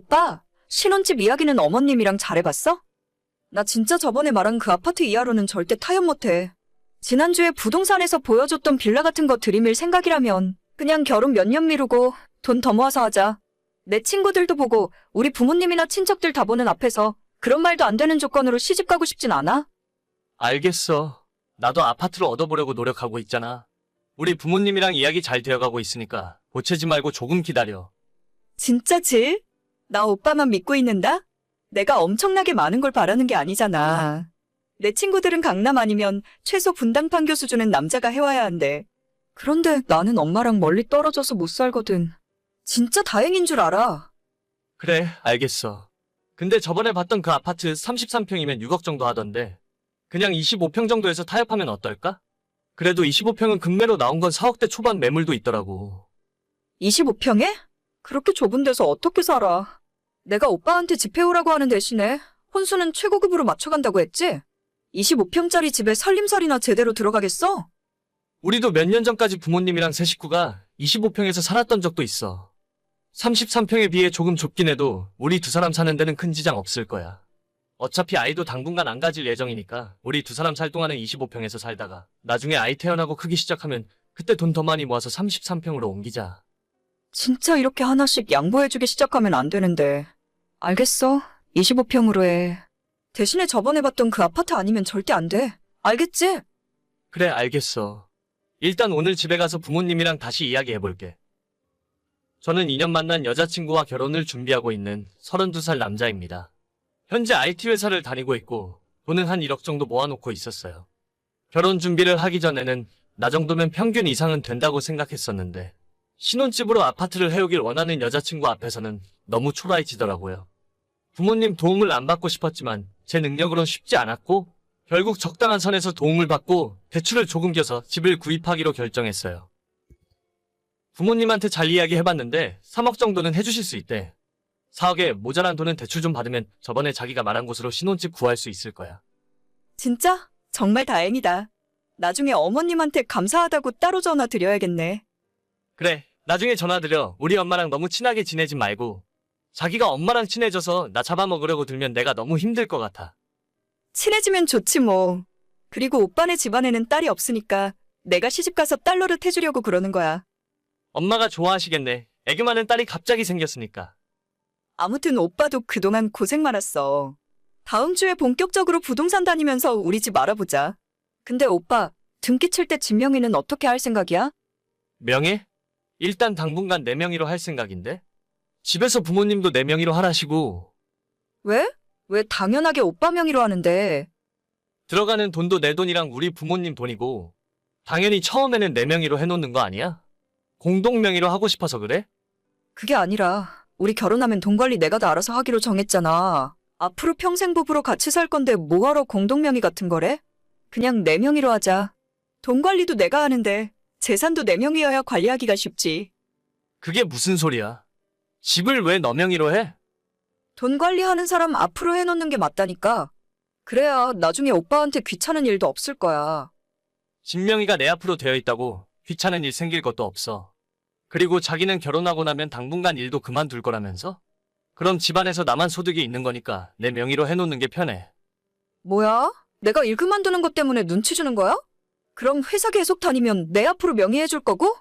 오빠, 신혼집 이야기는 어머님이랑 잘해봤어? 나 진짜 저번에 말한 그 아파트 이하로는 절대 타협 못해. 지난주에 부동산에서 보여줬던 빌라 같은 거 들이밀 생각이라면 그냥 결혼 몇 년 미루고 돈 더 모아서 하자. 내 친구들도 보고 우리 부모님이나 친척들 다 보는 앞에서 그런 말도 안 되는 조건으로 시집 가고 싶진 않아. 알겠어. 나도 아파트를 얻어보려고 노력하고 있잖아. 우리 부모님이랑 이야기 잘 되어가고 있으니까 보채지 말고 조금 기다려. 진짜지? 나 오빠만 믿고 있는다? 내가 엄청나게 많은 걸 바라는 게 아니잖아. 내 친구들은 강남 아니면 최소 분당 판교 수준은 남자가 해와야 한대. 그런데 나는 엄마랑 멀리 떨어져서 못 살거든. 진짜 다행인 줄 알아. 그래, 알겠어. 근데 저번에 봤던 그 아파트 33평이면 6억 정도 하던데 그냥 25평 정도에서 타협하면 어떨까? 그래도 25평은 금매로 나온 건 4억대 초반 매물도 있더라고. 25평에? 그렇게 좁은 데서 어떻게 살아? 내가 오빠한테 집 해오라고 하는 대신에 혼수는 최고급으로 맞춰간다고 했지? 25평짜리 집에 살림살이나 제대로 들어가겠어? 우리도 몇 년 전까지 부모님이랑 세 식구가 25평에서 살았던 적도 있어. 33평에 비해 조금 좁긴 해도 우리 두 사람 사는 데는 큰 지장 없을 거야. 어차피 아이도 당분간 안 가질 예정이니까 우리 두 사람 살 동안은 25평에서 살다가 나중에 아이 태어나고 크기 시작하면 그때 돈 더 많이 모아서 33평으로 옮기자. 진짜 이렇게 하나씩 양보해주기 시작하면 안 되는데. 알겠어. 25평으로 해. 대신에 저번에 봤던 그 아파트 아니면 절대 안 돼. 알겠지? 그래, 알겠어. 일단 오늘 집에 가서 부모님이랑 다시 이야기해볼게. 저는 2년 만난 여자친구와 결혼을 준비하고 있는 32살 남자입니다. 현재 IT 회사를 다니고 있고 돈은 한 1억 정도 모아놓고 있었어요. 결혼 준비를 하기 전에는 나 정도면 평균 이상은 된다고 생각했었는데 신혼집으로 아파트를 해오길 원하는 여자친구 앞에서는 너무 초라해지더라고요. 부모님 도움을 안 받고 싶었지만 제 능력으론 쉽지 않았고 결국 적당한 선에서 도움을 받고 대출을 조금 껴서 집을 구입하기로 결정했어요. 부모님한테 잘 이야기해봤는데 3억 정도는 해주실 수 있대. 4억에 모자란 돈은 대출 좀 받으면 저번에 자기가 말한 곳으로 신혼집 구할 수 있을 거야. 진짜? 정말 다행이다. 나중에 어머님한테 감사하다고 따로 전화 드려야겠네. 그래, 나중에 전화드려. 우리 엄마랑 너무 친하게 지내지 말고. 자기가 엄마랑 친해져서 나 잡아먹으려고 들면 내가 너무 힘들 것 같아. 친해지면 좋지 뭐. 그리고 오빠네 집안에는 딸이 없으니까 내가 시집가서 딸 노릇 해주려고 그러는 거야. 엄마가 좋아하시겠네. 애교 많은 딸이 갑자기 생겼으니까. 아무튼 오빠도 그동안 고생 많았어. 다음 주에 본격적으로 부동산 다니면서 우리 집 알아보자. 근데 오빠, 등기 칠 때 집 명의는 어떻게 할 생각이야? 명예? 일단 당분간 내 명의로 할 생각인데? 집에서 부모님도 내 명의로 하라시고 왜? 왜 당연하게 오빠 명의로 하는데? 들어가는 돈도 내 돈이랑 우리 부모님 돈이고 당연히 처음에는 내 명의로 해놓는 거 아니야? 공동 명의로 하고 싶어서 그래? 그게 아니라 우리 결혼하면 돈 관리 내가 다 알아서 하기로 정했잖아. 앞으로 평생 부부로 같이 살 건데 뭐하러 공동 명의 같은 거래? 그냥 내 명의로 하자. 돈 관리도 내가 하는데 재산도 내 명의여야 관리하기가 쉽지. 그게 무슨 소리야? 집을 왜 너 명의로 해? 돈 관리하는 사람 앞으로 해놓는 게 맞다니까. 그래야 나중에 오빠한테 귀찮은 일도 없을 거야. 집 명의가 내 앞으로 되어 있다고 귀찮은 일 생길 것도 없어. 그리고 자기는 결혼하고 나면 당분간 일도 그만둘 거라면서? 그럼 집안에서 나만 소득이 있는 거니까 내 명의로 해놓는 게 편해. 뭐야? 내가 일 그만두는 것 때문에 눈치 주는 거야? 그럼 회사 계속 다니면 내 앞으로 명의해줄 거고?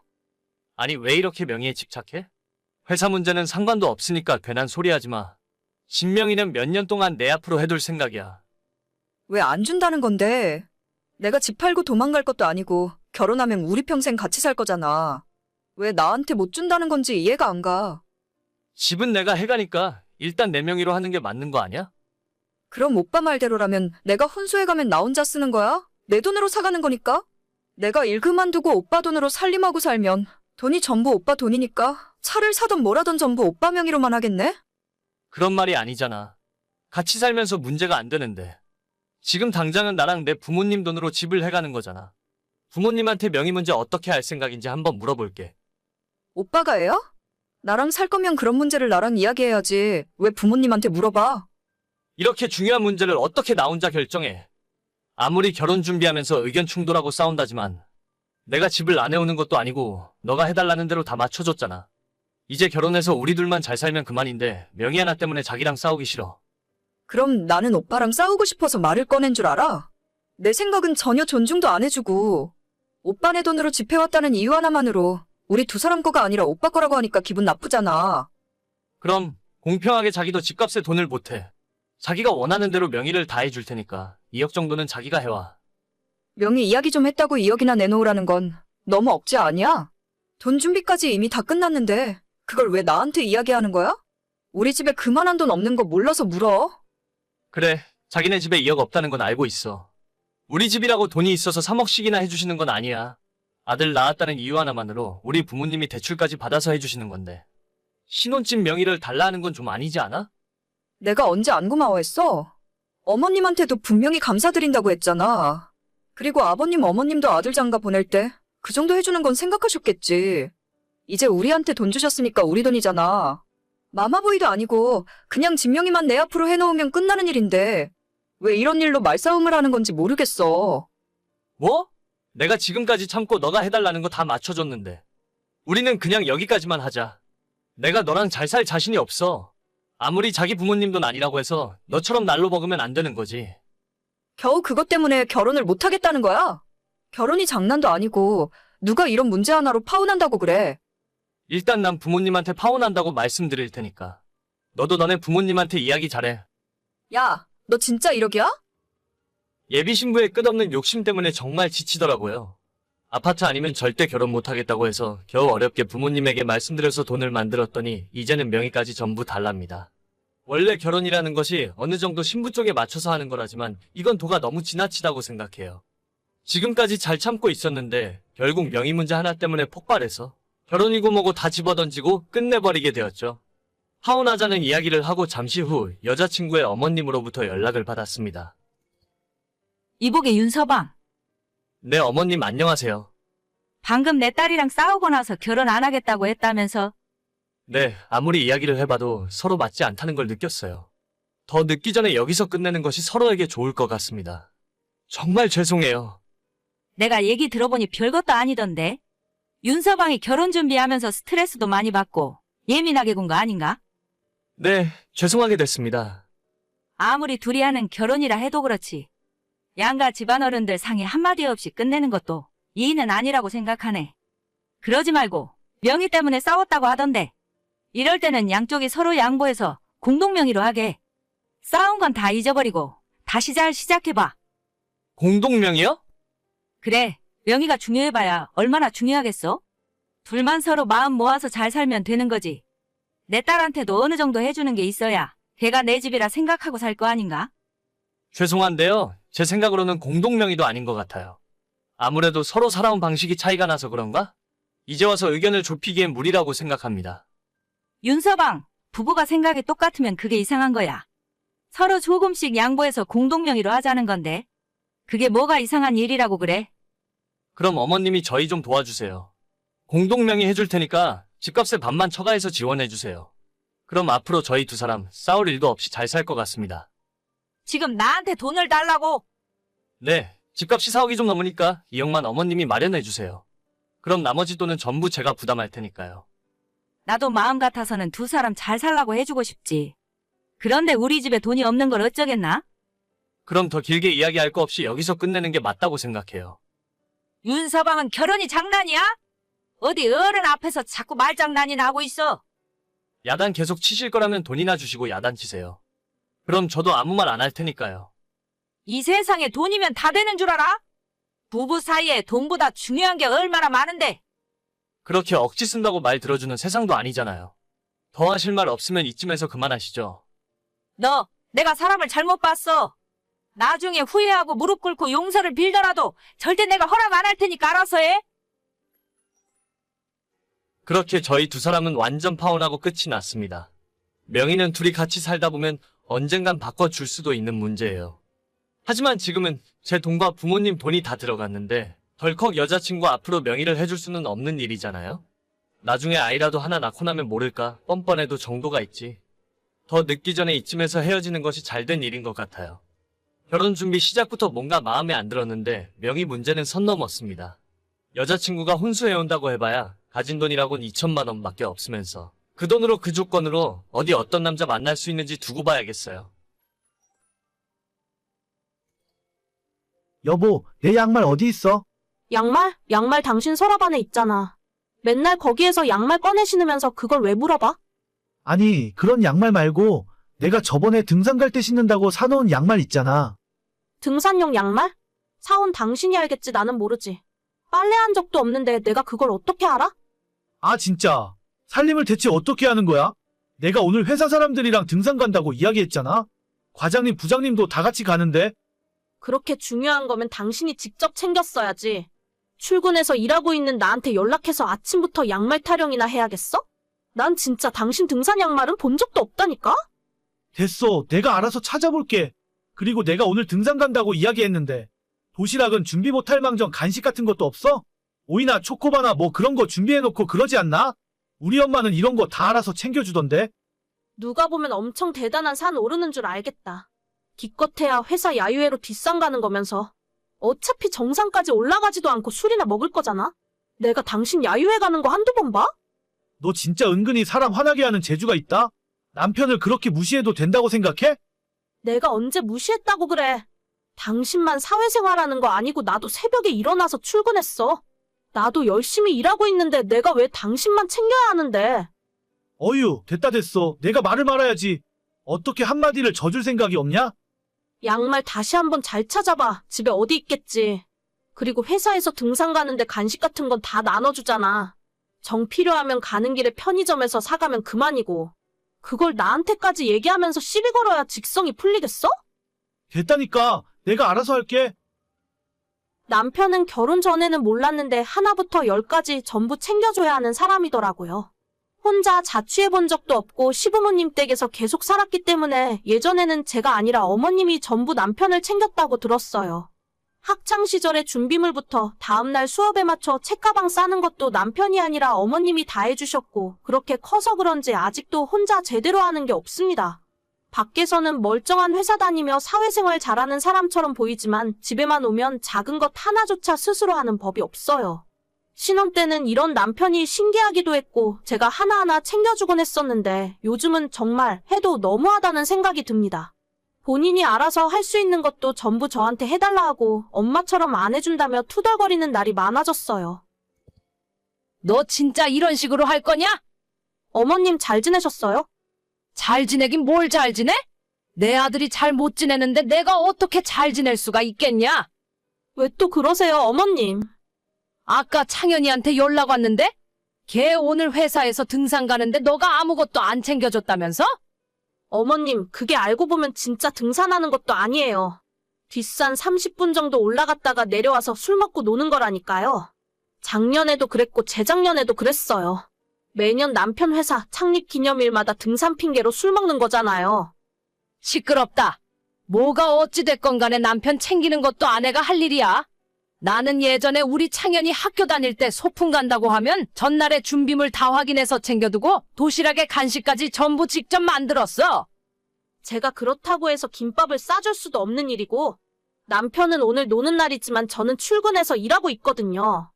아니 왜 이렇게 명의에 집착해? 회사 문제는 상관도 없으니까 괜한 소리 하지 마. 집 명의는 몇 년 동안 내 앞으로 해둘 생각이야. 왜 안 준다는 건데? 내가 집 팔고 도망갈 것도 아니고 결혼하면 우리 평생 같이 살 거잖아. 왜 나한테 못 준다는 건지 이해가 안 가. 집은 내가 해가니까 일단 내 명의로 하는 게 맞는 거 아니야? 그럼 오빠 말대로라면 내가 혼수해 가면 나 혼자 쓰는 거야? 내 돈으로 사가는 거니까? 내가 일 그만두고 오빠 돈으로 살림하고 살면 돈이 전부 오빠 돈이니까 차를 사던 뭐라던 전부 오빠 명의로만 하겠네? 그런 말이 아니잖아. 같이 살면서 문제가 안 되는데. 지금 당장은 나랑 내 부모님 돈으로 집을 해가는 거잖아. 부모님한테 명의 문제 어떻게 할 생각인지 한번 물어볼게. 오빠가 해요? 나랑 살 거면 그런 문제를 나랑 이야기해야지. 왜 부모님한테 물어봐? 이렇게 중요한 문제를 어떻게 나 혼자 결정해. 아무리 결혼 준비하면서 의견 충돌하고 싸운다지만 내가 집을 안 해오는 것도 아니고 너가 해달라는 대로 다 맞춰줬잖아. 이제 결혼해서 우리 둘만 잘 살면 그만인데 명의 하나 때문에 자기랑 싸우기 싫어. 그럼 나는 오빠랑 싸우고 싶어서 말을 꺼낸 줄 알아? 내 생각은 전혀 존중도 안 해주고 오빠네 돈으로 집해왔다는 이유 하나만으로 우리 두 사람 거가 아니라 오빠 거라고 하니까 기분 나쁘잖아. 그럼 공평하게 자기도 집값에 돈을 보태. 자기가 원하는 대로 명의를 다 해줄 테니까 2억 정도는 자기가 해와. 명의 이야기 좀 했다고 2억이나 내놓으라는 건 너무 억지 아니야? 돈 준비까지 이미 다 끝났는데 그걸 왜 나한테 이야기하는 거야? 우리 집에 그만한 돈 없는 거 몰라서 물어? 그래, 자기네 집에 2억 없다는 건 알고 있어. 우리 집이라고 돈이 있어서 3억씩이나 해주시는 건 아니야. 아들 낳았다는 이유 하나만으로 우리 부모님이 대출까지 받아서 해주시는 건데. 신혼집 명의를 달라는 건 좀 아니지 않아? 내가 언제 안 고마워했어? 어머님한테도 분명히 감사드린다고 했잖아. 그리고 아버님 어머님도 아들 장가 보낼 때 그 정도 해주는 건 생각하셨겠지. 이제 우리한테 돈 주셨으니까 우리 돈이잖아. 마마보이도 아니고 그냥 집 명의만 내 앞으로 해놓으면 끝나는 일인데 왜 이런 일로 말싸움을 하는 건지 모르겠어. 뭐? 내가 지금까지 참고 너가 해달라는 거 다 맞춰줬는데. 우리는 그냥 여기까지만 하자. 내가 너랑 잘 살 자신이 없어. 아무리 자기 부모님 돈 아니라고 해서 너처럼 날로 먹으면 안 되는 거지. 겨우 그것 때문에 결혼을 못 하겠다는 거야? 결혼이 장난도 아니고 누가 이런 문제 하나로 파혼한다고 그래. 일단 난 부모님한테 파혼한다고 말씀드릴 테니까. 너도 너네 부모님한테 이야기 잘해. 야, 너 진짜 이러기야? 예비 신부의 끝없는 욕심 때문에 정말 지치더라고요. 아파트 아니면 절대 결혼 못하겠다고 해서 겨우 어렵게 부모님에게 말씀드려서 돈을 만들었더니 이제는 명의까지 전부 달랍니다. 원래 결혼이라는 것이 어느 정도 신부 쪽에 맞춰서 하는 거라지만 이건 도가 너무 지나치다고 생각해요. 지금까지 잘 참고 있었는데 결국 명의 문제 하나 때문에 폭발해서 결혼이고 뭐고 다 집어던지고 끝내버리게 되었죠. 파혼하자는 이야기를 하고 잠시 후 여자친구의 어머님으로부터 연락을 받았습니다. 이복의 윤서방, 네, 어머님 안녕하세요. 방금 내 딸이랑 싸우고 나서 결혼 안 하겠다고 했다면서? 네, 아무리 이야기를 해봐도 서로 맞지 않다는 걸 느꼈어요. 더 늦기 전에 여기서 끝내는 것이 서로에게 좋을 것 같습니다. 정말 죄송해요. 내가 얘기 들어보니 별것도 아니던데. 윤서방이 결혼 준비하면서 스트레스도 많이 받고 예민하게 군 거 아닌가? 네, 죄송하게 됐습니다. 아무리 둘이 하는 결혼이라 해도 그렇지. 양가 집안어른들 상의 한마디 없이 끝내는 것도 예의는 아니라고 생각하네. 그러지 말고 명의 때문에 싸웠다고 하던데. 이럴 때는 양쪽이 서로 양보해서 공동명의로 하게. 싸운 건 다 잊어버리고 다시 잘 시작해봐. 공동명의요? 그래, 명의가 중요해봐야 얼마나 중요하겠어? 둘만 서로 마음 모아서 잘 살면 되는 거지. 내 딸한테도 어느 정도 해주는 게 있어야 걔가 내 집이라 생각하고 살 거 아닌가? 죄송한데요. 제 생각으로는 공동명의도 아닌 것 같아요. 아무래도 서로 살아온 방식이 차이가 나서 그런가? 이제 와서 의견을 좁히기엔 무리라고 생각합니다. 윤서방, 부부가 생각이 똑같으면 그게 이상한 거야. 서로 조금씩 양보해서 공동명의로 하자는 건데. 그게 뭐가 이상한 일이라고 그래? 그럼 어머님이 저희 좀 도와주세요. 공동명의 해줄 테니까 집값의 반만 처가해서 지원해주세요. 그럼 앞으로 저희 두 사람 싸울 일도 없이 잘 살 것 같습니다. 지금 나한테 돈을 달라고? 네, 집값이 4억이 좀 넘으니까 2억만 어머님이 마련해주세요. 그럼 나머지 돈은 전부 제가 부담할 테니까요. 나도 마음 같아서는 두 사람 잘 살라고 해주고 싶지. 그런데 우리 집에 돈이 없는 걸 어쩌겠나? 그럼 더 길게 이야기할 거 없이 여기서 끝내는 게 맞다고 생각해요. 윤서방은 결혼이 장난이야? 어디 어른 앞에서 자꾸 말장난이 나고 있어. 야단 계속 치실 거라면 돈이나 주시고 야단 치세요. 그럼 저도 아무 말 안 할 테니까요. 이 세상에 돈이면 다 되는 줄 알아? 부부 사이에 돈보다 중요한 게 얼마나 많은데. 그렇게 억지 쓴다고 말 들어주는 세상도 아니잖아요. 더 하실 말 없으면 이쯤에서 그만하시죠. 너, 내가 사람을 잘못 봤어. 나중에 후회하고 무릎 꿇고 용서를 빌더라도 절대 내가 허락 안 할 테니까 알아서 해. 그렇게 저희 두 사람은 완전 파혼하고 끝이 났습니다. 명의는 둘이 같이 살다 보면 언젠간 바꿔줄 수도 있는 문제예요. 하지만 지금은 제 돈과 부모님 돈이 다 들어갔는데 덜컥 여자친구 앞으로 명의를 해줄 수는 없는 일이잖아요. 나중에 아이라도 하나 낳고 나면 모를까 뻔뻔해도 정도가 있지. 더 늦기 전에 이쯤에서 헤어지는 것이 잘된 일인 것 같아요. 결혼 준비 시작부터 뭔가 마음에 안 들었는데 명의 문제는 선 넘었습니다. 여자친구가 혼수해온다고 해봐야 가진 돈이라곤 2천만 원밖에 없으면서 그 돈으로 그 조건으로 어디 어떤 남자 만날 수 있는지 두고 봐야겠어요. 여보, 내 양말 어디 있어? 양말? 양말 당신 서랍 안에 있잖아. 맨날 거기에서 양말 꺼내 신으면서 그걸 왜 물어봐? 아니, 그런 양말 말고 내가 저번에 등산 갈 때 신는다고 사놓은 양말 있잖아. 등산용 양말? 사온 당신이 알겠지, 나는 모르지. 빨래한 적도 없는데 내가 그걸 어떻게 알아? 아, 진짜. 살림을 대체 어떻게 하는 거야? 내가 오늘 회사 사람들이랑 등산 간다고 이야기했잖아. 과장님, 부장님도 다 같이 가는데. 그렇게 중요한 거면 당신이 직접 챙겼어야지. 출근해서 일하고 있는 나한테 연락해서 아침부터 양말 타령이나 해야겠어? 난 진짜 당신 등산 양말은 본 적도 없다니까? 됐어. 내가 알아서 찾아볼게. 그리고 내가 오늘 등산 간다고 이야기했는데 도시락은 준비 못할 망정 간식 같은 것도 없어? 오이나 초코바나 뭐 그런 거 준비해놓고 그러지 않나? 우리 엄마는 이런 거 다 알아서 챙겨주던데. 누가 보면 엄청 대단한 산 오르는 줄 알겠다. 기껏해야 회사 야유회로 뒷산 가는 거면서 어차피 정상까지 올라가지도 않고 술이나 먹을 거잖아? 내가 당신 야유회 가는 거 한두 번 봐? 너 진짜 은근히 사람 화나게 하는 재주가 있다? 남편을 그렇게 무시해도 된다고 생각해? 내가 언제 무시했다고 그래. 당신만 사회생활하는 거 아니고 나도 새벽에 일어나서 출근했어. 나도 열심히 일하고 있는데 내가 왜 당신만 챙겨야 하는데. 어휴, 됐다 됐어. 내가 말을 말아야지. 어떻게 한마디를 져줄 생각이 없냐? 양말 다시 한번 잘 찾아봐. 집에 어디 있겠지. 그리고 회사에서 등산 가는데 간식 같은 건 다 나눠주잖아. 정 필요하면 가는 길에 편의점에서 사가면 그만이고. 그걸 나한테까지 얘기하면서 시비 걸어야 직성이 풀리겠어? 됐다니까. 내가 알아서 할게. 남편은 결혼 전에는 몰랐는데 하나부터 열까지 전부 챙겨줘야 하는 사람이더라고요. 혼자 자취해본 적도 없고 시부모님 댁에서 계속 살았기 때문에 예전에는 제가 아니라 어머님이 전부 남편을 챙겼다고 들었어요. 학창시절의 준비물부터 다음날 수업에 맞춰 책가방 싸는 것도 남편이 아니라 어머님이 다 해주셨고 그렇게 커서 그런지 아직도 혼자 제대로 하는 게 없습니다. 밖에서는 멀쩡한 회사 다니며 사회생활 잘하는 사람처럼 보이지만 집에만 오면 작은 것 하나조차 스스로 하는 법이 없어요. 신혼 때는 이런 남편이 신기하기도 했고 제가 하나하나 챙겨주곤 했었는데 요즘은 정말 해도 너무하다는 생각이 듭니다. 본인이 알아서 할 수 있는 것도 전부 저한테 해달라 하고 엄마처럼 안 해준다며 투덜거리는 날이 많아졌어요. 너 진짜 이런 식으로 할 거냐? 어머님 잘 지내셨어요? 잘 지내긴 뭘 잘 지내? 내 아들이 잘 못 지내는데 내가 어떻게 잘 지낼 수가 있겠냐? 왜 또 그러세요, 어머님? 아까 창현이한테 연락 왔는데? 걔 오늘 회사에서 등산 가는데 너가 아무것도 안 챙겨줬다면서? 어머님, 그게 알고 보면 진짜 등산하는 것도 아니에요. 뒷산 30분 정도 올라갔다가 내려와서 술 먹고 노는 거라니까요. 작년에도 그랬고 재작년에도 그랬어요. 매년 남편 회사 창립 기념일마다 등산 핑계로 술 먹는 거잖아요. 시끄럽다. 뭐가 어찌됐건 간에 남편 챙기는 것도 아내가 할 일이야. 나는 예전에 우리 창현이 학교 다닐 때 소풍 간다고 하면 전날에 준비물 다 확인해서 챙겨두고 도시락에 간식까지 전부 직접 만들었어. 제가 그렇다고 해서 김밥을 싸줄 수도 없는 일이고 남편은 오늘 노는 날이지만 저는 출근해서 일하고 있거든요.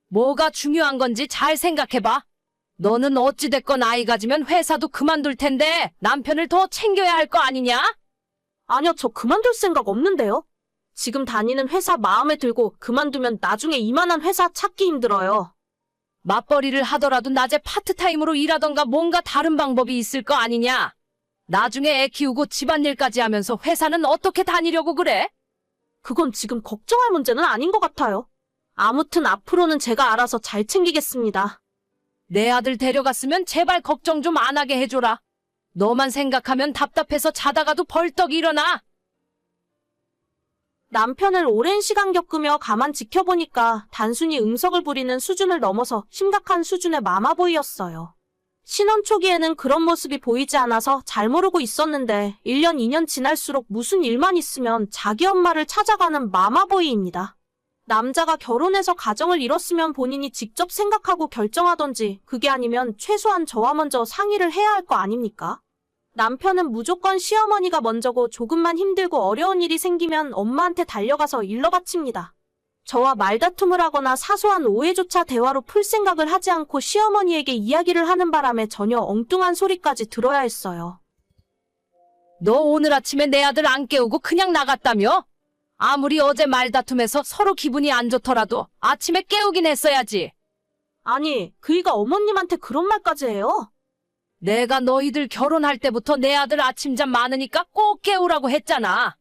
뭐가 중요한 건지 잘 생각해봐. 너는 어찌됐건 아이 가지면 회사도 그만둘 텐데 남편을 더 챙겨야 할 거 아니냐? 아니요, 저 그만둘 생각 없는데요. 지금 다니는 회사 마음에 들고 그만두면 나중에 이만한 회사 찾기 힘들어요. 맞벌이를 하더라도 낮에 파트타임으로 일하던가 뭔가 다른 방법이 있을 거 아니냐? 나중에 애 키우고 집안일까지 하면서 회사는 어떻게 다니려고 그래? 그건 지금 걱정할 문제는 아닌 것 같아요. 아무튼 앞으로는 제가 알아서 잘 챙기겠습니다. 내 아들 데려갔으면 제발 걱정 좀 안 하게 해줘라. 너만 생각하면 답답해서 자다가도 벌떡 일어나. 남편을 오랜 시간 겪으며 가만 지켜보니까 단순히 응석을 부리는 수준을 넘어서 심각한 수준의 마마보이였어요. 신혼 초기에는 그런 모습이 보이지 않아서 잘 모르고 있었는데 1년, 2년 지날수록 무슨 일만 있으면 자기 엄마를 찾아가는 마마보이입니다. 남자가 결혼해서 가정을 이뤘으면 본인이 직접 생각하고 결정하던지 그게 아니면 최소한 저와 먼저 상의를 해야 할 거 아닙니까? 남편은 무조건 시어머니가 먼저고 조금만 힘들고 어려운 일이 생기면 엄마한테 달려가서 일러 바칩니다. 저와 말다툼을 하거나 사소한 오해조차 대화로 풀 생각을 하지 않고 시어머니에게 이야기를 하는 바람에 전혀 엉뚱한 소리까지 들어야 했어요. 너 오늘 아침에 내 아들 안 깨우고 그냥 나갔다며? 아무리 어제 말다툼해서 서로 기분이 안 좋더라도 아침에 깨우긴 했어야지. 아니, 그이가 어머님한테 그런 말까지 해요? 내가 너희들 결혼할 때부터 내 아들 아침잠 많으니까 꼭 깨우라고 했잖아.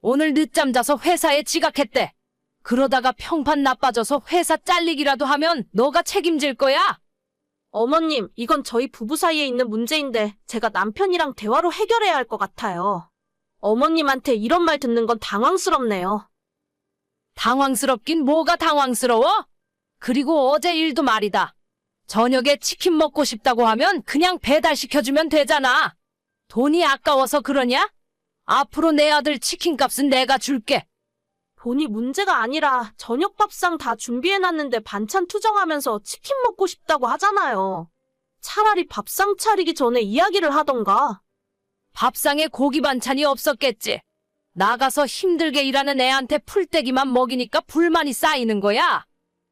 오늘 늦잠 자서 회사에 지각했대. 그러다가 평판 나빠져서 회사 잘리기라도 하면 너가 책임질 거야? 어머님, 이건 저희 부부 사이에 있는 문제인데 제가 남편이랑 대화로 해결해야 할 것 같아요. 어머님한테 이런 말 듣는 건 당황스럽네요. 당황스럽긴 뭐가 당황스러워? 그리고 어제 일도 말이다. 저녁에 치킨 먹고 싶다고 하면 그냥 배달시켜주면 되잖아. 돈이 아까워서 그러냐? 앞으로 내 아들 치킨값은 내가 줄게. 돈이 문제가 아니라 저녁 밥상 다 준비해놨는데 반찬 투정하면서 치킨 먹고 싶다고 하잖아요. 차라리 밥상 차리기 전에 이야기를 하던가. 밥상에 고기 반찬이 없었겠지. 나가서 힘들게 일하는 애한테 풀떼기만 먹이니까 불만이 쌓이는 거야.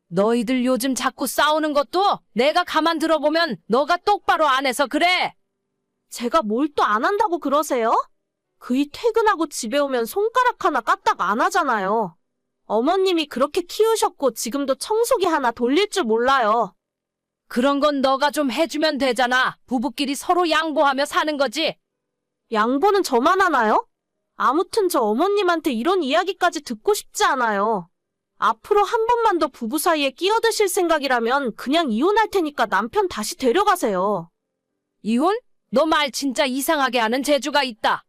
너희들 요즘 자꾸 싸우는 것도 내가 가만 들어보면 너가 똑바로 안 해서 그래. 제가 뭘 또 안 한다고 그러세요? 그이 퇴근하고 집에 오면 손가락 하나 까딱 안 하잖아요. 어머님이 그렇게 키우셨고 지금도 청소기 하나 돌릴 줄 몰라요. 그런 건 너가 좀 해주면 되잖아. 부부끼리 서로 양보하며 사는 거지. 양보는 저만 하나요? 아무튼 저 어머님한테 이런 이야기까지 듣고 싶지 않아요. 앞으로 한 번만 더 부부 사이에 끼어드실 생각이라면 그냥 이혼할 테니까 남편 다시 데려가세요. 이혼? 너 말 진짜 이상하게 하는 재주가 있다.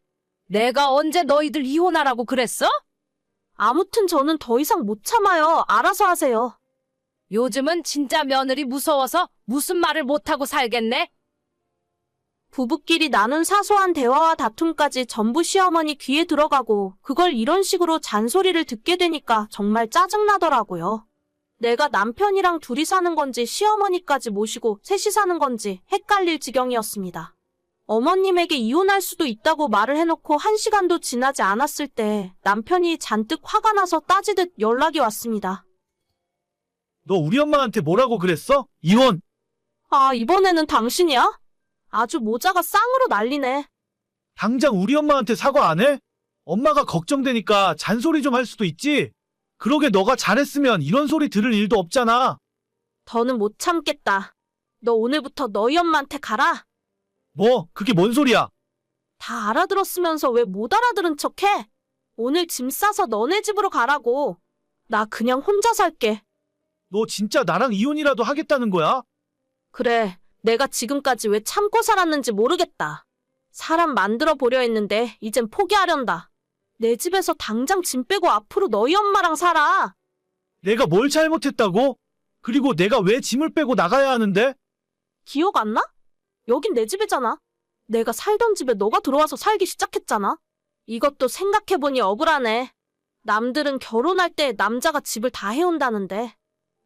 내가 언제 너희들 이혼하라고 그랬어? 아무튼 저는 더 이상 못 참아요. 알아서 하세요. 요즘은 진짜 며느리 무서워서 무슨 말을 못하고 살겠네. 부부끼리 나눈 사소한 대화와 다툼까지 전부 시어머니 귀에 들어가고 그걸 이런 식으로 잔소리를 듣게 되니까 정말 짜증나더라고요. 내가 남편이랑 둘이 사는 건지 시어머니까지 모시고 셋이 사는 건지 헷갈릴 지경이었습니다. 어머님에게 이혼할 수도 있다고 말을 해놓고 1시간도 지나지 않았을 때 남편이 잔뜩 화가 나서 따지듯 연락이 왔습니다. 너 우리 엄마한테 뭐라고 그랬어? 이혼! 아, 이번에는 당신이야? 아주 모자가 쌍으로 난리네. 당장 우리 엄마한테 사과 안 해? 엄마가 걱정되니까 잔소리 좀 할 수도 있지. 그러게 너가 잘했으면 이런 소리 들을 일도 없잖아. 더는 못 참겠다. 너 오늘부터 너희 엄마한테 가라. 뭐, 그게 뭔 소리야? 다 알아들었으면서 왜 못 알아들은 척해? 오늘 짐 싸서 너네 집으로 가라고. 나 그냥 혼자 살게. 너 진짜 나랑 이혼이라도 하겠다는 거야? 그래, 내가 지금까지 왜 참고 살았는지 모르겠다. 사람 만들어 보려 했는데 이젠 포기하련다. 내 집에서 당장 짐 빼고 앞으로 너희 엄마랑 살아. 내가 뭘 잘못했다고? 그리고 내가 왜 짐을 빼고 나가야 하는데? 기억 안 나? 여긴 내 집이잖아. 내가 살던 집에 너가 들어와서 살기 시작했잖아. 이것도 생각해보니 억울하네. 남들은 결혼할 때 남자가 집을 다 해온다는데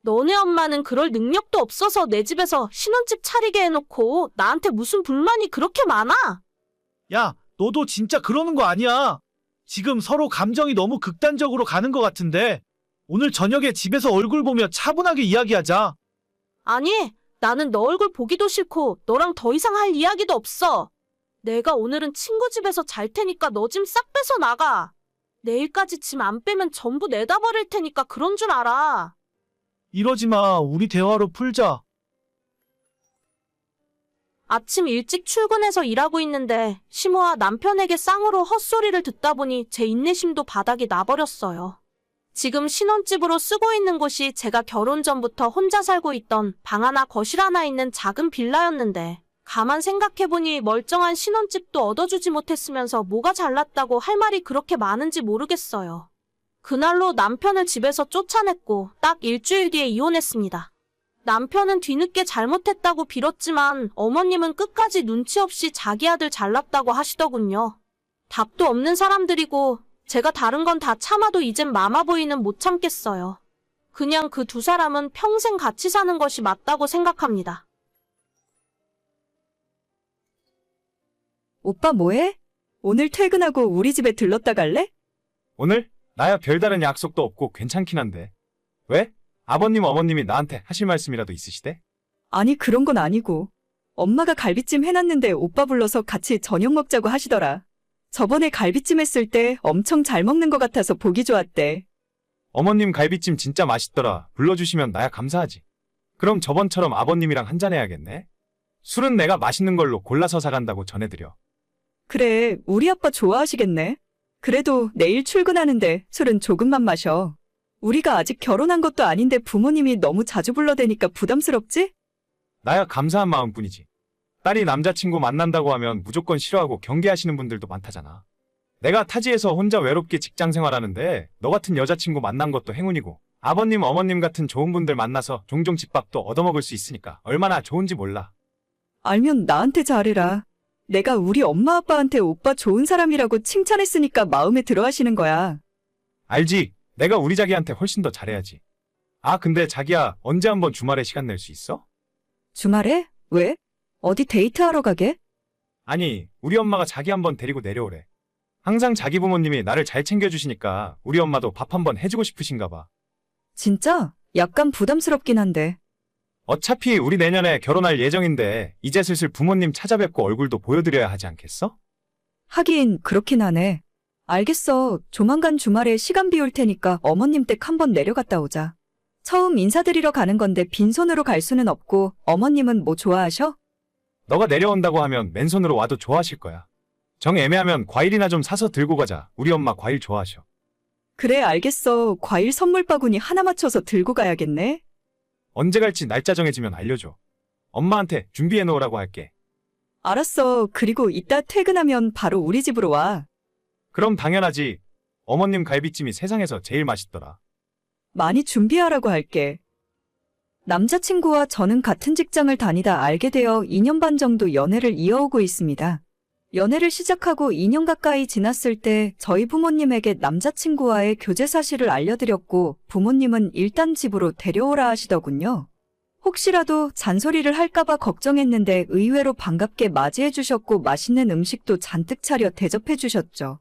너네 엄마는 그럴 능력도 없어서 내 집에서 신혼집 차리게 해놓고 나한테 무슨 불만이 그렇게 많아? 야, 너도 진짜 그러는 거 아니야. 지금 서로 감정이 너무 극단적으로 가는 것 같은데 오늘 저녁에 집에서 얼굴 보며 차분하게 이야기하자. 아니, 나는 너 얼굴 보기도 싫고 너랑 더 이상 할 이야기도 없어. 내가 오늘은 친구 집에서 잘 테니까 너 짐 싹 빼서 나가. 내일까지 짐 안 빼면 전부 내다 버릴 테니까 그런 줄 알아. 이러지 마. 우리 대화로 풀자. 아침 일찍 출근해서 일하고 있는데 시모와 남편에게 쌍으로 헛소리를 듣다 보니 제 인내심도 바닥이 나버렸어요. 지금 신혼집으로 쓰고 있는 곳이 제가 결혼 전부터 혼자 살고 있던 방 하나 거실 하나 있는 작은 빌라였는데 가만 생각해보니 멀쩡한 신혼집도 얻어주지 못했으면서 뭐가 잘났다고 할 말이 그렇게 많은지 모르겠어요. 그날로 남편을 집에서 쫓아냈고 딱 일주일 뒤에 이혼했습니다. 남편은 뒤늦게 잘못했다고 빌었지만 어머님은 끝까지 눈치 없이 자기 아들 잘났다고 하시더군요. 답도 없는 사람들이고 제가 다른 건 다 참아도 이젠 마마보이는 못 참겠어요. 그냥 그 두 사람은 평생 같이 사는 것이 맞다고 생각합니다. 오빠 뭐해? 오늘 퇴근하고 우리 집에 들렀다 갈래? 오늘? 나야 별다른 약속도 없고 괜찮긴 한데. 왜? 아버님, 어머님이 나한테 하실 말씀이라도 있으시대? 아니, 그런 건 아니고. 엄마가 갈비찜 해놨는데 오빠 불러서 같이 저녁 먹자고 하시더라. 저번에 갈비찜 했을 때 엄청 잘 먹는 것 같아서 보기 좋았대. 어머님 갈비찜 진짜 맛있더라. 불러주시면 나야 감사하지. 그럼 저번처럼 아버님이랑 한잔 해야겠네. 술은 내가 맛있는 걸로 골라서 사간다고 전해드려. 그래, 우리 아빠 좋아하시겠네. 그래도 내일 출근하는데 술은 조금만 마셔. 우리가 아직 결혼한 것도 아닌데 부모님이 너무 자주 불러대니까 부담스럽지? 나야 감사한 마음뿐이지. 딸이 남자친구 만난다고 하면 무조건 싫어하고 경계하시는 분들도 많다잖아. 내가 타지에서 혼자 외롭게 직장 생활하는데 너 같은 여자친구 만난 것도 행운이고 아버님, 어머님 같은 좋은 분들 만나서 종종 집밥도 얻어먹을 수 있으니까 얼마나 좋은지 몰라. 알면 나한테 잘해라. 내가 우리 엄마 아빠한테 오빠 좋은 사람이라고 칭찬했으니까 마음에 들어 하시는 거야. 알지? 내가 우리 자기한테 훨씬 더 잘해야지. 아, 근데 자기야, 언제 한번 주말에 시간 낼 수 있어? 주말에? 왜? 어디 데이트하러 가게? 아니, 우리 엄마가 자기 한번 데리고 내려오래. 항상 자기 부모님이 나를 잘 챙겨주시니까 우리 엄마도 밥 한번 해주고 싶으신가 봐. 진짜? 약간 부담스럽긴 한데. 어차피 우리 내년에 결혼할 예정인데 이제 슬슬 부모님 찾아뵙고 얼굴도 보여드려야 하지 않겠어? 하긴 그렇긴 하네. 알겠어. 조만간 주말에 시간 비울 테니까 어머님 댁 한번 내려갔다 오자. 처음 인사드리러 가는 건데 빈손으로 갈 수는 없고 어머님은 뭐 좋아하셔? 너가 내려온다고 하면 맨손으로 와도 좋아하실 거야. 정 애매하면 과일이나 좀 사서 들고 가자. 우리 엄마 과일 좋아하셔. 그래, 알겠어. 과일 선물 바구니 하나 맞춰서 들고 가야겠네. 언제 갈지 날짜 정해지면 알려줘. 엄마한테 준비해 놓으라고 할게. 알았어. 그리고 이따 퇴근하면 바로 우리 집으로 와. 그럼 당연하지. 어머님 갈비찜이 세상에서 제일 맛있더라. 많이 준비하라고 할게. 남자친구와 저는 같은 직장을 다니다 알게 되어 2년 반 정도 연애를 이어오고 있습니다. 연애를 시작하고 2년 가까이 지났을 때 저희 부모님에게 남자친구와의 교제 사실을 알려드렸고 부모님은 일단 집으로 데려오라 하시더군요. 혹시라도 잔소리를 할까봐 걱정했는데 의외로 반갑게 맞이해 주셨고 맛있는 음식도 잔뜩 차려 대접해 주셨죠.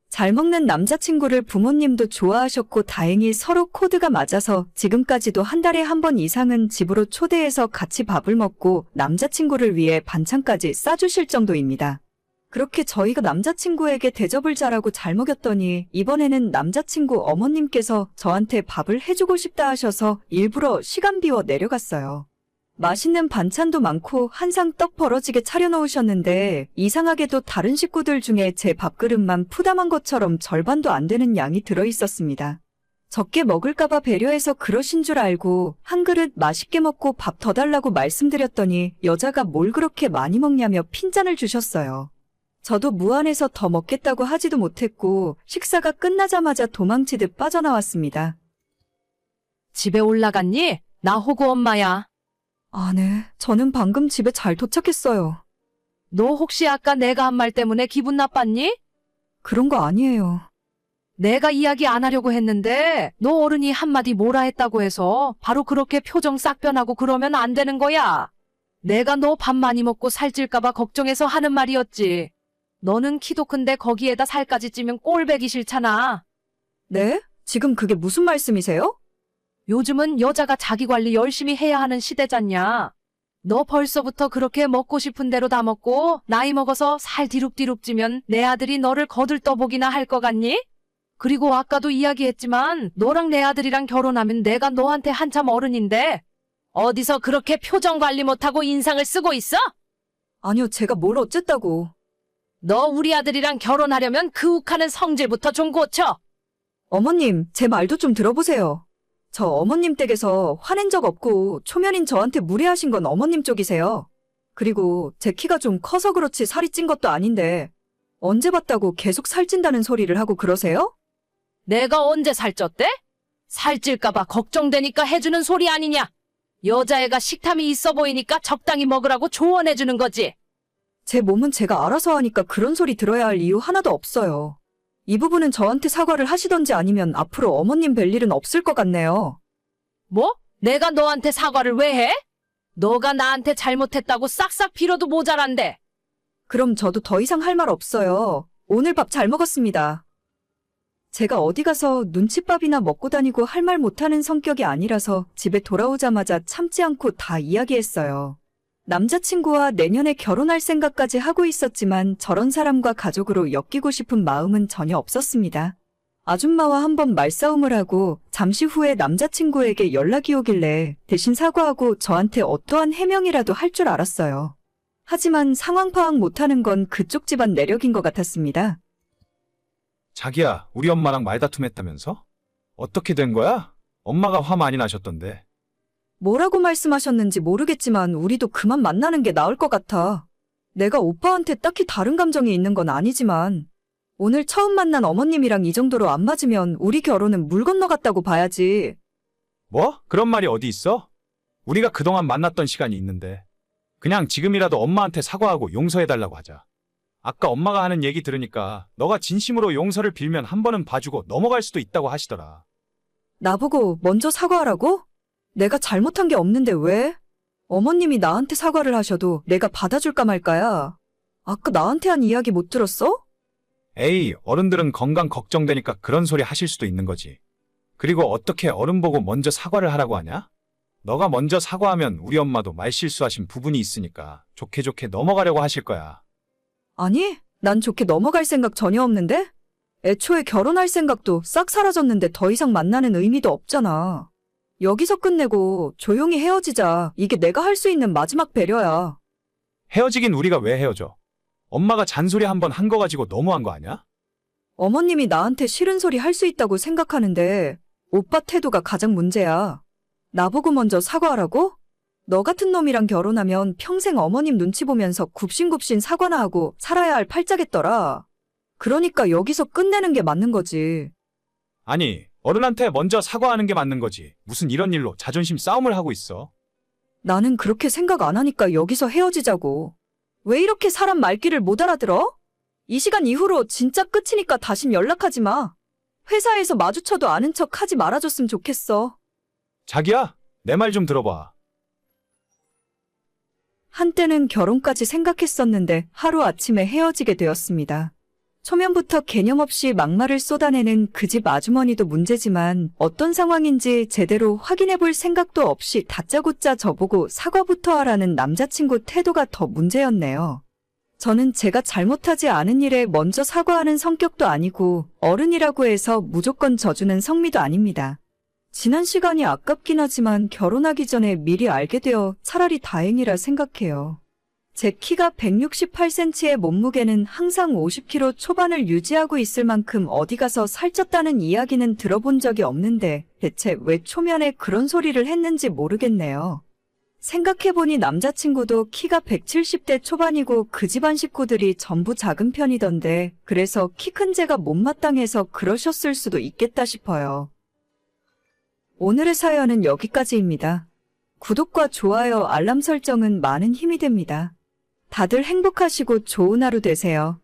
잘 먹는 남자친구를 부모님도 좋아하셨고 다행히 서로 코드가 맞아서 지금까지도 한 달에 한 번 이상은 집으로 초대해서 같이 밥을 먹고 남자친구를 위해 반찬까지 싸주실 정도입니다. 그렇게 저희가 남자친구에게 대접을 잘하고 잘 먹였더니 이번에는 남자친구 어머님께서 저한테 밥을 해주고 싶다 하셔서 일부러 시간 비워 내려갔어요. 맛있는 반찬도 많고 한상 떡 벌어지게 차려놓으셨는데 이상하게도 다른 식구들 중에 제 밥그릇만 푸담한 것처럼 절반도 안 되는 양이 들어있었습니다. 적게 먹을까봐 배려해서 그러신 줄 알고 한 그릇 맛있게 먹고 밥 더 달라고 말씀드렸더니 여자가 뭘 그렇게 많이 먹냐며 핀잔을 주셨어요. 저도 무안해서 더 먹겠다고 하지도 못했고 식사가 끝나자마자 도망치듯 빠져나왔습니다. 집에 올라갔니? 나 호구 엄마야. 아, 네. 저는 방금 집에 잘 도착했어요. 너 혹시 아까 내가 한 말 때문에 기분 나빴니? 그런 거 아니에요. 내가 이야기 안 하려고 했는데 너 어른이 한마디 뭐라 했다고 해서 바로 그렇게 표정 싹 변하고 그러면 안 되는 거야. 내가 너 밥 많이 먹고 살찔까봐 걱정해서 하는 말이었지. 너는 키도 큰데 거기에다 살까지 찌면 꼴배기 싫잖아. 네? 지금 그게 무슨 말씀이세요? 요즘은 여자가 자기 관리 열심히 해야 하는 시대잖냐. 너 벌써부터 그렇게 먹고 싶은 대로 다 먹고 나이 먹어서 살 뒤룩뒤룩 찌면 내 아들이 너를 거들떠보기나 할 것 같니? 그리고 아까도 이야기했지만 너랑 내 아들이랑 결혼하면 내가 너한테 한참 어른인데 어디서 그렇게 표정 관리 못하고 인상을 쓰고 있어? 아니요, 제가 뭘 어쨌다고. 너 우리 아들이랑 결혼하려면 그 욱하는 성질부터 좀 고쳐. 어머님, 제 말도 좀 들어보세요. 저 어머님 댁에서 화낸 적 없고 초면인 저한테 무례하신 건 어머님 쪽이세요. 그리고 제 키가 좀 커서 그렇지 살이 찐 것도 아닌데 언제 봤다고 계속 살찐다는 소리를 하고 그러세요? 내가 언제 살쪘대? 살찔까봐 걱정되니까 해주는 소리 아니냐? 여자애가 식탐이 있어 보이니까 적당히 먹으라고 조언해주는 거지. 제 몸은 제가 알아서 하니까 그런 소리 들어야 할 이유 하나도 없어요. 이 부분은 저한테 사과를 하시던지 아니면 앞으로 어머님 뵐 일은 없을 것 같네요. 뭐? 내가 너한테 사과를 왜 해? 너가 나한테 잘못했다고 싹싹 빌어도 모자란데. 그럼 저도 더 이상 할 말 없어요. 오늘 밥 잘 먹었습니다. 제가 어디 가서 눈칫밥이나 먹고 다니고 할 말 못하는 성격이 아니라서 집에 돌아오자마자 참지 않고 다 이야기했어요. 남자친구와 내년에 결혼할 생각까지 하고 있었지만 저런 사람과 가족으로 엮이고 싶은 마음은 전혀 없었습니다. 아줌마와 한번 말싸움을 하고 잠시 후에 남자친구에게 연락이 오길래 대신 사과하고 저한테 어떠한 해명이라도 할 줄 알았어요. 하지만 상황 파악 못하는 건 그쪽 집안 내력인 것 같았습니다. 자기야, 우리 엄마랑 말다툼했다면서? 어떻게 된 거야? 엄마가 화 많이 나셨던데. 뭐라고 말씀하셨는지 모르겠지만 우리도 그만 만나는 게 나을 것 같아. 내가 오빠한테 딱히 다른 감정이 있는 건 아니지만 오늘 처음 만난 어머님이랑 이 정도로 안 맞으면 우리 결혼은 물 건너갔다고 봐야지. 뭐? 그런 말이 어디 있어? 우리가 그동안 만났던 시간이 있는데. 그냥 지금이라도 엄마한테 사과하고 용서해달라고 하자. 아까 엄마가 하는 얘기 들으니까 너가 진심으로 용서를 빌면 한 번은 봐주고 넘어갈 수도 있다고 하시더라. 나보고 먼저 사과하라고? 내가 잘못한 게 없는데 왜? 어머님이 나한테 사과를 하셔도 내가 받아줄까 말까야. 아까 나한테 한 이야기 못 들었어? 에이, 어른들은 건강 걱정되니까 그런 소리 하실 수도 있는 거지. 그리고 어떻게 어른 보고 먼저 사과를 하라고 하냐? 너가 먼저 사과하면 우리 엄마도 말실수하신 부분이 있으니까 좋게 좋게 넘어가려고 하실 거야. 아니, 난 좋게 넘어갈 생각 전혀 없는데? 애초에 결혼할 생각도 싹 사라졌는데 더 이상 만나는 의미도 없잖아. 여기서 끝내고 조용히 헤어지자. 이게 내가 할 수 있는 마지막 배려야. 헤어지긴 우리가 왜 헤어져? 엄마가 잔소리 한 번 한 거 가지고 너무한 거 아니야? 어머님이 나한테 싫은 소리 할 수 있다고 생각하는데 오빠 태도가 가장 문제야. 나보고 먼저 사과하라고? 너 같은 놈이랑 결혼하면 평생 어머님 눈치 보면서 굽신굽신 사과나 하고 살아야 할 팔자겠더라. 그러니까 여기서 끝내는 게 맞는 거지. 아니, 어른한테 먼저 사과하는 게 맞는 거지. 무슨 이런 일로 자존심 싸움을 하고 있어? 나는 그렇게 생각 안 하니까 여기서 헤어지자고. 왜 이렇게 사람 말귀를 못 알아들어? 이 시간 이후로 진짜 끝이니까 다신 연락하지 마. 회사에서 마주쳐도 아는 척 하지 말아줬으면 좋겠어. 자기야, 내 말 좀 들어봐. 한때는 결혼까지 생각했었는데 하루아침에 헤어지게 되었습니다. 초면부터 개념 없이 막말을 쏟아내는 그 집 아주머니도 문제지만 어떤 상황인지 제대로 확인해 볼 생각도 없이 다짜고짜 저보고 사과부터 하라는 남자친구 태도가 더 문제였네요. 저는 제가 잘못하지 않은 일에 먼저 사과하는 성격도 아니고 어른이라고 해서 무조건 져주는 성미도 아닙니다. 지난 시간이 아깝긴 하지만 결혼하기 전에 미리 알게 되어 차라리 다행이라 생각해요. 제 키가 168cm의 몸무게는 항상 50kg 초반을 유지하고 있을 만큼 어디 가서 살쪘다는 이야기는 들어본 적이 없는데 대체 왜 초면에 그런 소리를 했는지 모르겠네요. 생각해보니 남자친구도 키가 170대 초반이고 그 집안 식구들이 전부 작은 편이던데 그래서 키 큰 제가 못마땅해서 그러셨을 수도 있겠다 싶어요. 오늘의 사연은 여기까지입니다. 구독과 좋아요, 알람 설정은 많은 힘이 됩니다. 다들 행복하시고 좋은 하루 되세요.